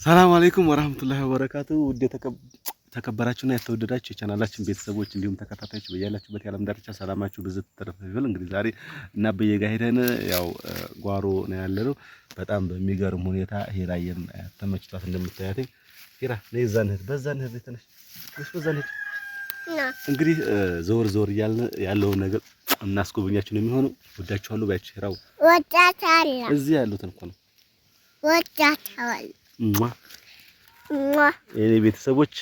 ሰላም አለይኩም ወራህመቱላሂ ወበረካቱ። ውድ ተከበራችሁና የተወደዳችሁ የቻናላችን ቤተሰቦች እንዲሁም ተከታታዮች በያላችሁበት የዓለም ዳርቻ ሰላማችሁ ብዝት ተረፈ ይበል። እንግዲህ ዛሬ እና አበየ ጋር ሄደን ያው ጓሮ ነው ያለነው። በጣም በሚገርም ሁኔታ ሄራየን ተመችቷት እንደምታያት ሄራ ለይዛነት በዛነት ተነሽ በዛነት እንግዲህ ዞር ዞር እያልን ያለውን ነገር እናስጎበኛችሁ ነው የሚሆነው። ወዳችኋለሁ ባያችሁ ሄራው ወዳታለሁ እዚህ ያሉትን እኮ ነው ወዳታለሁ የኔ ቤተሰቦች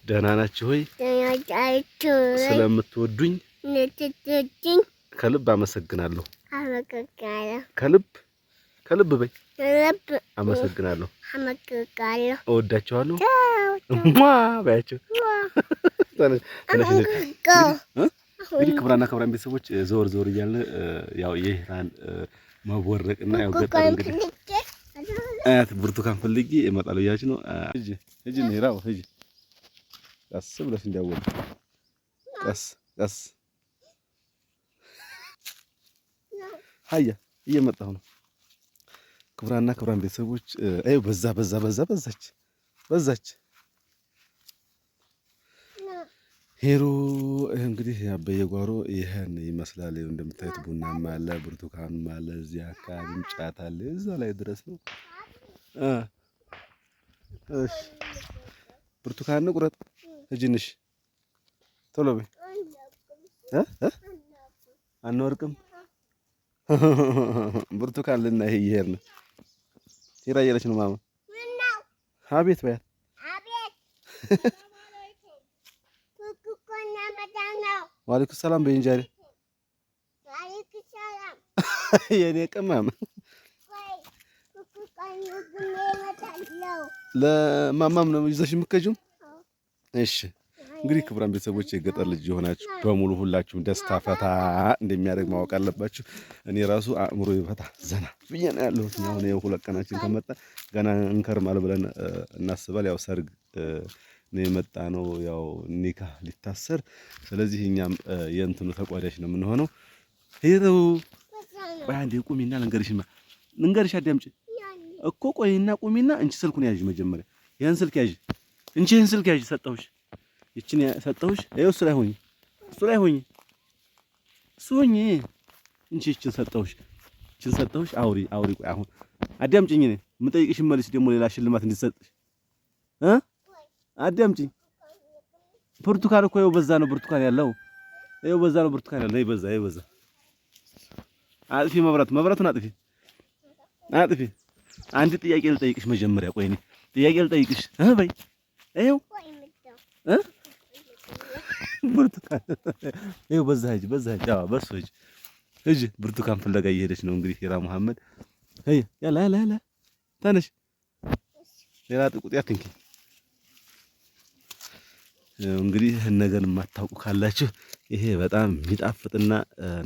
ደህና ናችሁ ሆይ? ስለምትወዱኝ ከልብ አመሰግናለሁ። ከልብ በይ አመሰግናለሁ። እወዳችኋለሁ ባያችሁ። እንግዲህ ክብራን ቤተሰቦች ዞር ዞር እያልን ያው የሄራን መቦረቅና ያው ገጠር እንግዲህ አያት ብርቱካን ፈልጊ እመጣለሁ እያለች ነው። እጂ ሄራው እጂ ቀስ ብለሽ እንዳወል ቀስ ሀያ እየመጣሁ ነው። ክብራን ቤተሰቦች አዩ በዛች ሄሮ እንግዲህ አበየ ጓሮ ይሄን ይመስላል። እንደምታዩት ቡናማ አለ፣ ብርቱካንም አለ፣ እዚህ አካባቢም ጫት አለ፣ እዛ ላይ ድረስ ነው። እሺ ብርቱካን ቁረጥ እጅንሽ ቶሎ በይ አንወርቅም። ብርቱካን ልናይ ይሄር ነው። ሄራ እያለች ነው ማማ። አቤት በያት። ዋሌኩም ሰላም በይ እንጂ አይደል የኔ ቅመም ለማማም ነው ይዘሽ የምትከጂው። እሺ እንግዲህ ክቡራን ቤተሰቦች የገጠር ልጅ የሆናችሁ በሙሉ ሁላችሁም ደስታ ፈታ እንደሚያደርግ ማወቅ አለባችሁ። እኔ ራሱ አእምሮ ይፈታ ዘና ብዬ ነው ያለሁት። አሁን ይኸው ሁለት ቀናችን ከመጣ ገና እንከርማል ብለን እናስባል። ያው ሰርግ ነው የመጣ ነው፣ ያው ኒካ ሊታሰር። ስለዚህ እኛም የእንትኑ ተቋዳሽ ነው የምንሆነው። ሄደው ባንዴ ቁሚና ልንገርሽ አዳምጪ እኮ ቆይና ቁሚና እንቺ ስልኩን ያዥ። መጀመሪያ ያን ስልክ ያዥ እንቺ ይሄን ስልክ ያዥ። ሰጠሁሽ፣ ይቺን ሰጠሁሽ። ይኸው እሱ ላይ ሆኚ እንቺ ይቺን ሰጠሁሽ። አውሪ ቆይ አሁን አዳምጪኝ። እኔ የምጠይቅሽን መልስ ደግሞ ሌላ ሽልማት እንድትሰጥሽ አዳምጪኝ። ብርቱካን እኮ ይኸው በዛ ነው ብርቱካን ያለው። በዛ አጥፊ መብራቱን አጥፊ። አንድ ጥያቄ ልጠይቅሽ መጀመሪያ። ቆይ እኔ ጥያቄ ልጠይቅሽ በይ። ይኸው ብርቱካን ይኸው በዛ ሂጅ። አዎ በሱ ሂጅ። ብርቱካን ፍለጋ እየሄደች ነው እንግዲህ ሄራ መሐመድ። ያላ ተነሽ። ሌላ ጥቁጥ ያትንኪ። እንግዲህ ይህን ነገር የማታውቁ ካላችሁ ይሄ በጣም የሚጣፍጥና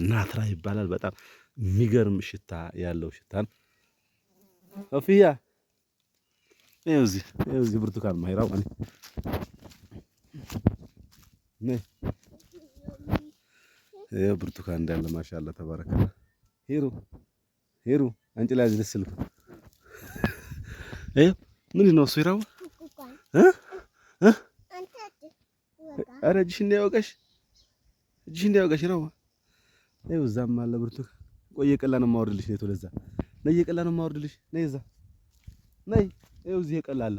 ናትራ ይባላል። በጣም የሚገርም ሽታ ያለው ሽታ ነው። ሶፊያ ይኸው እዚህ ብርቱካን ማይራው ማለት ነው። ይኸው ብርቱካን እንዳለ ማሻአላ ተባረከ። ሄሩ አንቺ ላይ አዝለስ ስልኩ ይኸው ምንድን ነው እሱ ይራው ኧረ እጅሽ እንዳይወቀሽ ይራው። ይኸው እዛም አለ ብርቱካን። ቆይ የቀላ ነው የማወርድልሽ። ነይ ወደዛ ነይ፣ የቀላ ነው የማወርድልሽ። ነይ እዛ ነይ። ይኸው እዚህ የቀላ አለ፣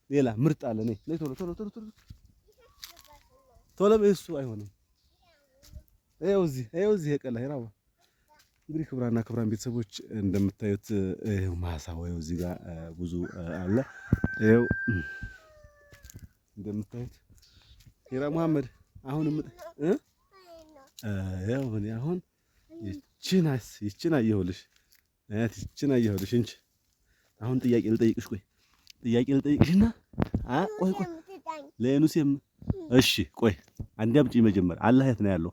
ሌላ ምርጥ አለ። ነይ ቶሎ በይ። እሱ አይሆንም። ይኸው እዚህ የቀላ ይራው። እንግዲህ ክብራን ቤተሰቦች እንደምታዩት ይኸው ማሳው ይኸው እዚህ ጋር ብዙ አለ። ይኸው እንደምታዩት ሄራ መሐመድ አሁንም ያው እኔ አሁን ይቺን አየሁልሽ እንጂ አሁን ጥያቄ ልጠይቅሽና ቆይ ለኑሴም እሺ ቆይ አንዴ አምጪ መጀመሪያ። አላህ የት ነው ያለው?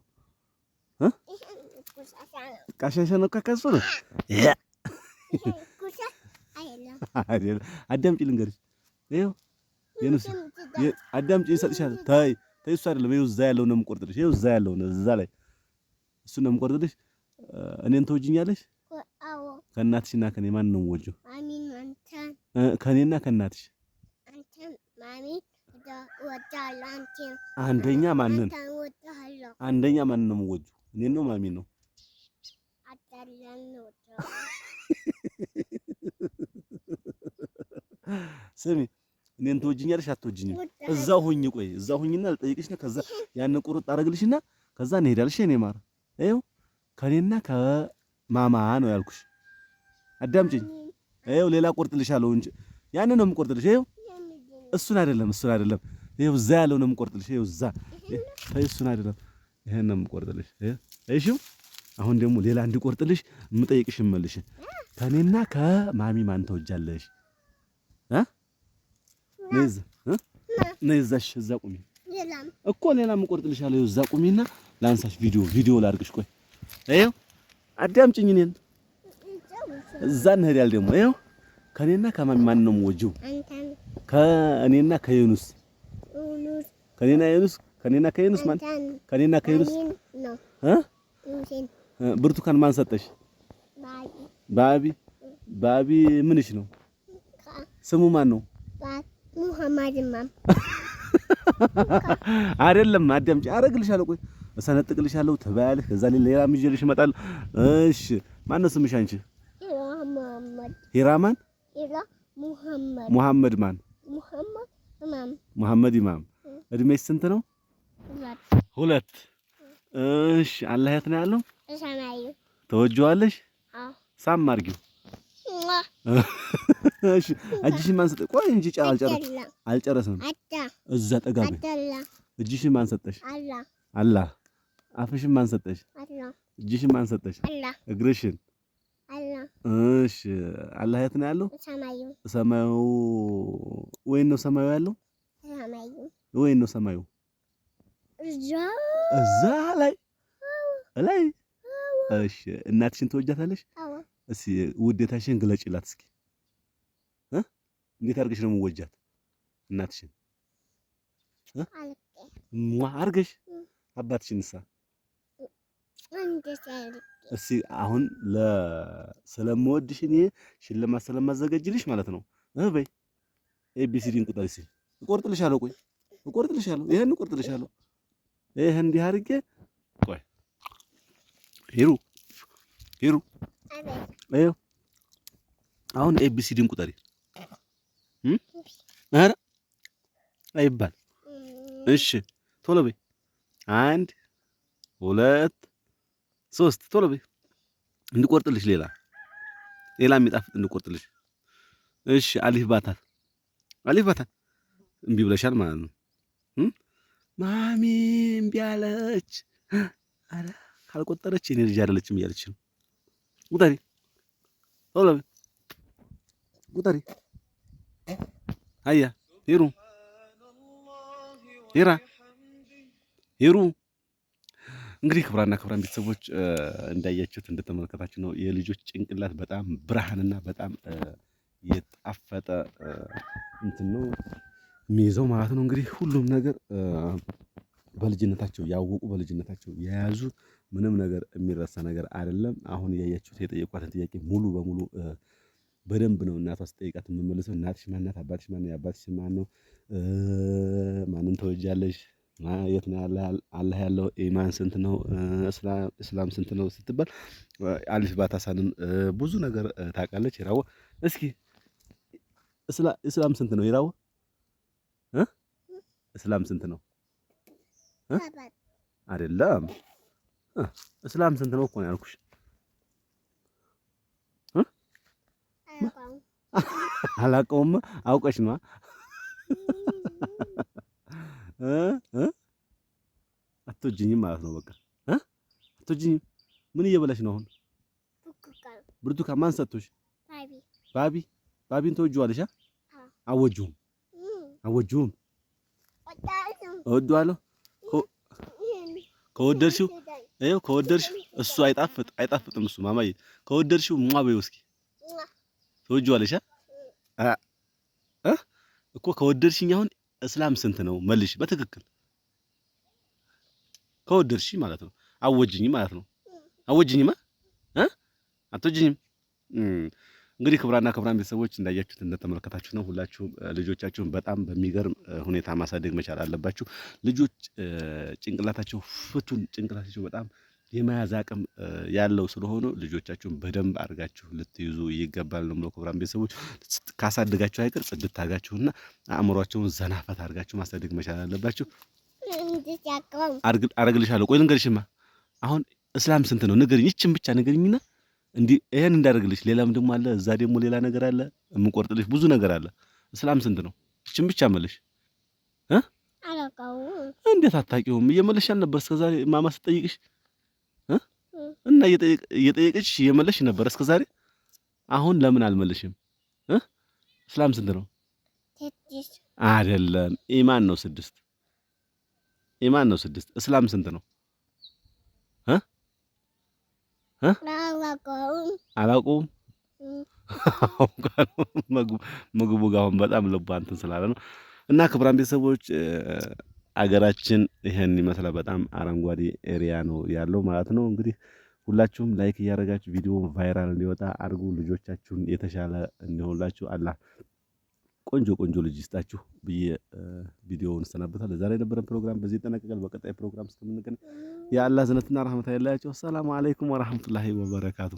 ቃሻሻ ነው ከከሱ ነው አዳምጪ ልንገርሽ። ይኸው የኑሴ አዳምጪ ይሰጥሻል። ተይ እሱ አይደለም። ይኸው እዛ ያለው ነው የምቆርጥልሽ። ይኸው እዛ ያለው ነው እዛ ላይ እሱ ነው የምቆርጥልሽ። እኔን ተወጂኛለሽ? አዎ። ከእናትሽና ከኔ ማን ነው የምወጂው? አሚን አንተን ከኔና ከእናትሽ አንደኛ ማንን ነው የምወጂው? እኔን ነው ማሚን ነው? ስሚ እኔን ትወጂኛለሽ አትወጂኝም? እዛው ሁኚ። ቆይ እዛው ሁኚና ልጠይቅሽ ነው። ከዛ ያን ቁርጥ አደርግልሽና ከዛ እንሄዳለን። እኔ ማር ይኸው ከኔና ከማማ ነው ያልኩሽ። አዳምጪኝ። ይኸው ሌላ ቆርጥልሻለሁ እንጂ ያንን ነው የምቆርጥልሽ። ይኸው እሱን አይደለም ይኸው እዛ ያለው ነው የምቆርጥልሽ። ይኸው እዛ እሱን አይደለም ይሄን ነው የምቆርጥልሽ። እሺ አሁን ደግሞ ሌላ እንድቆርጥልሽ የምጠይቅሽ መልሽ። ከኔና ከማሚ ማን ተወጃለሽ? ነይዛሽ እዛ ቁሚ እኮ ሌላ የምቆርጥልሻለሁ። ይኸው እዛ ቁሚና ላንሳሽ ቪዲዮ ላድርግሽ። ቆይ ይኸው አዳምጪኝ። እኔን እዛ እንሄዳለን ደግሞ ይኸው ከኔና ከማሚ ማን ነው የምወጂው? ከኔና ከዩኑስ ማን? ከኔና ከዩኑስ ብርቱካን ማን ሰጠሽ? ባቢ ምንሽ ነው? ስሙ ማን ነው? ሙሐመድ ማም አይደለም። አዳምጪ። አረግልሻለሁ። ቆይ እሰነጥቅልሻለሁ። ትበያለሽ። ከዛ ሌላ ይዤልሽ እመጣለሁ። እሺ ማን ነው ስምሽ አንቺ? ሂራማን ሙሐመድ ማን? ሙሐመድ ኢማም። እድሜሽ ስንት ነው? 2። እሺ አላህ የት ነው ያለው? ተወጂዋለሽ? ሳም አድርጊው። እሺ እጅሽን ማን ሰጠሽ? ቆይ እንጂ አልጨረስንም። እዛ ጠጋ በይ። እጅሽን ማን ሰጠሽ? አላህ። አፍሽን ማን ሰጠሽ? እጅሽን ማን ሰጠሽ? እግርሽን? እሺ አላህ የት ነው ያለው? ሰማዩ። ወይን ነው ሰማዩ ያለው? ወይን ነው ሰማዩ? እዛ ላይ። እሺ እናትሽን ትወጃታለሽ? እስኪ ውዴታሽን ግለጪላት እስኪ። እንዴት አድርገሽ ነው የምወጃት እናትሽን? አድርገሽ አባትሽንሳ? እስኪ አሁን ስለምወድሽ እኔ ሽልማት ስለማዘጋጅልሽ ማለት ነው። በይ ኤቢሲዲን ቁጠሪ እስኪ። እቆርጥልሻለሁ። ቆይ እቆርጥልሻለሁ። ይሄን እቆርጥልሻለሁ። ይሄ እንዲህ አድርጌ ቆይ ሂሩ ይኸው አሁን ኤቢሲዲን ቁጠሪ። ኧረ አይባል። እሺ ቶሎ በይ። 1 2 3 ቶሎ በይ። እንድቆርጥልሽ ሌላ የሚጣፍጥ እንድቆርጥልሽ። እሺ አሊፍ ባታል እምቢ ብለሻል ማለት ነው። ማሚ እምቢ አለች። ኧረ ካልቆጠረች የኔ ልጅ አይደለችም እያለች ነው። ቁጠሪ ቶሎ በይ ቁጠሪ። አያ ሂሩ እንግዲህ ክብራና ክብራን ቤተሰቦች እንዳያችሁት እንደተመለከታችሁ ነው የልጆች ጭንቅላት በጣም ብርሃንና በጣም የጣፈጠ እንትን ነው የሚይዘው ማለት ነው። እንግዲህ ሁሉም ነገር በልጅነታቸው ያወቁ በልጅነታቸው የያዙ ምንም ነገር የሚረሳ ነገር አይደለም። አሁን እያያችሁት የጠየቋትን ጥያቄ ሙሉ በሙሉ በደንብ ነው እናቷ ስጠይቃት የምመልሰው። እናትሽ ማን ናት? አባትሽ ማን ነው? የአባትሽ ማን ነው? ማንን ተወጃለሽ? የት ነው አላህ ያለው? ኢማን ስንት ነው? እስላም ስንት ነው ስትባል አሊፍ ባታሳንን ብዙ ነገር ታውቃለች። ይራው እስኪ እስላም ስንት ነው? ይራው እስላም ስንት ነው? አይደለም እስላም ስንት ነው እኮ ነው ያልኩሽ። አላውቀውም። አውቀሽ ነው አትወጂኝም ማለት ነው። በቃ አትወጂኝም። ምን እየበላሽ ነው አሁን? ብርቱካን ማን ሰጥቶሽ? ባቢን ተወጂዋለሽ? አወጂውም እወደዋለሁ። ከወደድሽው ይኸው ከወደድሽው እሱ አይጣፍጥም እሱ ማማዬ ከወደድሽው በይው እስኪ ተወጂዋለሽ እኮ ከወደድሽኝ አሁን እስላም ስንት ነው መልሽ በትክክል ከወደድሽኝ ማለት ነው። አወጂኝ ማለት ነው። አወጂኝማ አትወጂኝም እንግዲህ ክቡራና ክቡራን ቤተሰቦች እንዳያችሁት እንደተመለከታችሁ ነው። ሁላችሁም ልጆቻችሁን በጣም በሚገርም ሁኔታ ማሳደግ መቻል አለባችሁ። ልጆች ጭንቅላታቸው ፍቱን ጭንቅላታቸው በጣም የመያዝ አቅም ያለው ስለሆነ ልጆቻችሁን በደንብ አድርጋችሁ ልትይዙ ይገባል ነው። ክቡራን ቤተሰቦች ካሳደጋችሁ አይቀር ጽድት አድርጋችሁና አእምሯቸውን ዘናፈት አድርጋችሁ ማሳደግ መቻል አለባችሁ። አረግልሻለሁ። ቆይ ልንገርሽማ አሁን እስላም ስንት ነው ንገሪኝ። ይችን ብቻ ንገሪኝና እንዲህ ይሄን እንዳደርግልሽ ሌላም ደግሞ አለ። እዛ ደግሞ ሌላ ነገር አለ የምቆርጥልሽ ብዙ ነገር አለ። እስላም ስንት ነው? ይችን ብቻ መልሽ እ እንዴት አታውቂውም? እየመለሽ አልነበር እስከዛሬ ማማ ስትጠይቅሽ እና እየጠየቀችሽ እየመለሽ ነበር እስከዛሬ። አሁን ለምን አልመለሽም? እስላም ስንት ነው? አይደለም ኢማን ነው 6 ኢማን ነው 6 እስላም ስንት ነው? አላውቀውም። ምግቡ ጋር አሁን በጣም ልቧ እንትን ስላለ ነው። እና ክቡራን ቤተሰቦች አገራችን ይሄን ይመስላል። በጣም አረንጓዴ ኤሪያ ነው ያለው ማለት ነው። እንግዲህ ሁላችሁም ላይክ እያደረጋችሁ ቪዲዮ ቫይራል እንዲወጣ አድርጉ። ልጆቻችሁን የተሻለ እንዲሆንላችሁ አላህ ቆንጆ ቆንጆ ልጅ ይስጣችሁ ብዬ ቪዲዮውን እሰናበታለሁ። ዛሬ የነበረን ፕሮግራም በዚህ ይጠናቀቃል። በቀጣይ ፕሮግራም እስከምንገናኝ የአላህ ዝነትና ረህመት አይለያችሁ። ሰላም አለይኩም ወራህመቱላሂ ወበረካቱ።